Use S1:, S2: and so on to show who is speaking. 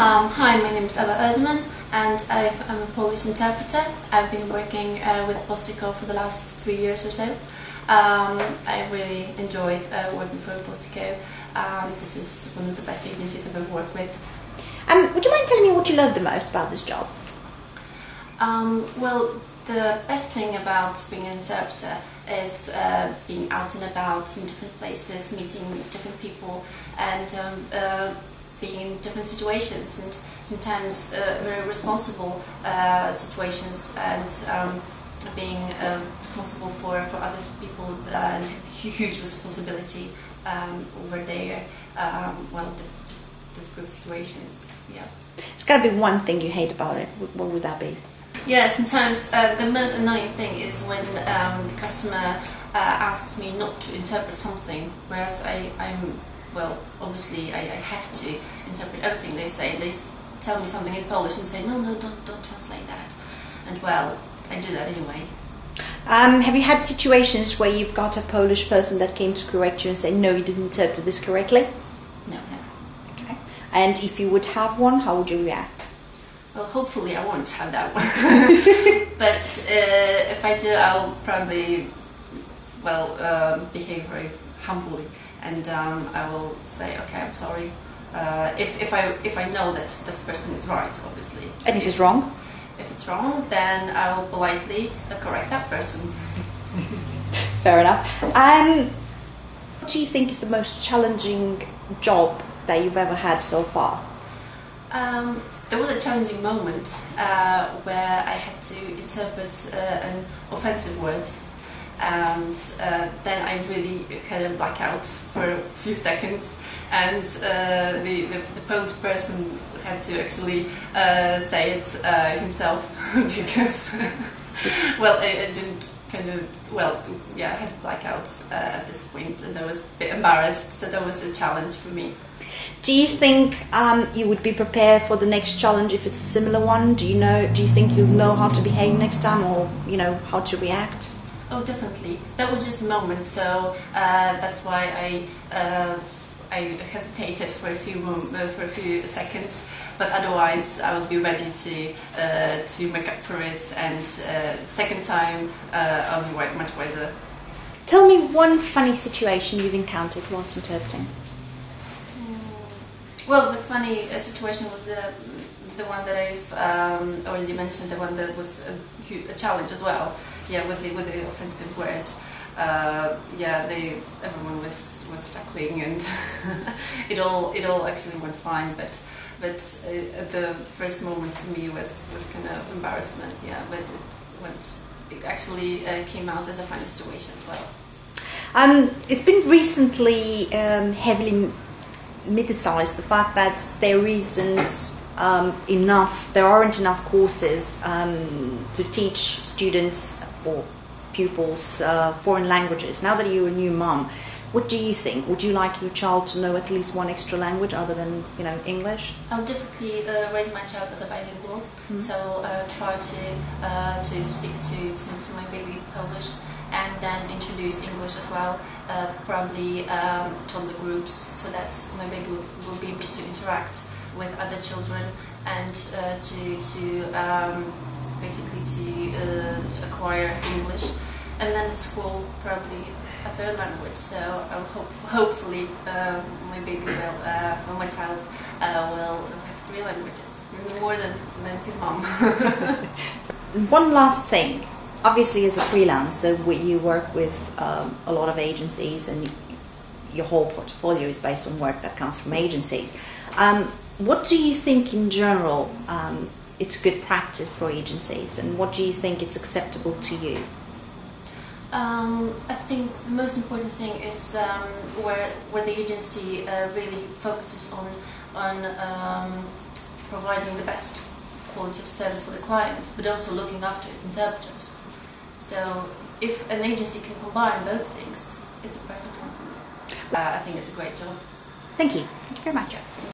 S1: Hi, my name is Ewa Erdmann and I'm a Polish interpreter. I've been working with Bostico for the last 3 years or so. I really enjoy working for Bostico. This is one of the best agencies I've ever worked with.
S2: Would you mind telling me what you love the most about this job?
S1: Well, the best thing about being an interpreter is being out and about in different places, meeting different people, and being in different situations, and sometimes very responsible situations, and being responsible for other people, and huge responsibility over their difficult situations. Yeah.
S2: It's got to be one thing you hate about it. What would that be?
S1: Yeah, sometimes the most annoying thing is when the customer asks me not to interpret something, whereas obviously I have to interpret everything they say. They tell me something in Polish and say, no, don't translate that. And well, I do that anyway.
S2: Have you had situations where you've got a Polish person that came to correct you and say, no, you didn't interpret this correctly?
S1: No, never.
S2: Okay. And if you would have one, how would you react?
S1: Well, hopefully I won't have that one. But if I do, I'll probably, behave very humbly. And I will say, okay, I'm sorry. If I know that this person is right, obviously.
S2: And if it's wrong?
S1: If it's wrong, then I will politely correct that person.
S2: Fair enough. What do you think is the most challenging job that you've ever had so far?
S1: There was a challenging moment where I had to interpret an offensive word. And then I really had a blackout for a few seconds, and the Polish person had to actually say it himself because I didn't I had blackouts at this point, and I was a bit embarrassed, so that was a challenge for me.
S2: Do you think you would be prepared for the next challenge if it's a similar one? Do you think you'll know how to behave next time, or how to react?
S1: Oh, definitely. That was just a moment, so that's why I hesitated for a few seconds. But otherwise, I will be ready to make up for it, and second time I'll be much wiser.
S2: Tell me one funny situation you've encountered whilst interpreting.
S1: Well, the funny situation was the one that I've already mentioned, the one that was a challenge as well. Yeah, with the offensive word. Everyone was chuckling, and it all actually went fine. But the first moment for me was kind of embarrassment. Yeah, but it actually came out as a funny situation as well.
S2: It's been recently heavily mythicized, the fact that there aren't enough courses to teach students or pupils foreign languages. Now that you're a new mum, what do you think? Would you like your child to know at least one extra language other than English?
S1: I'll definitely raise my child as a bilingual. Mm-hmm. So try to speak to my baby Polish, and then introduce English as well. Probably toddler groups, so that my baby will be able to interact with other children, and to acquire English, and then at school probably a third language. So I'll hopefully my baby my child will have 3 languages, even more than his mom.
S2: One last thing. Obviously, as a freelancer, you work with a lot of agencies, and your whole portfolio is based on work that comes from agencies. What do you think in general it's good practice for agencies, and what do you think it's acceptable to you?
S1: I think the most important thing is where the agency really focuses on providing the best quality of service for the client, but also looking after interpreters. So if an agency can combine both things, it's a perfect one for me. I think it's a great job.
S2: Thank you. Thank you very much.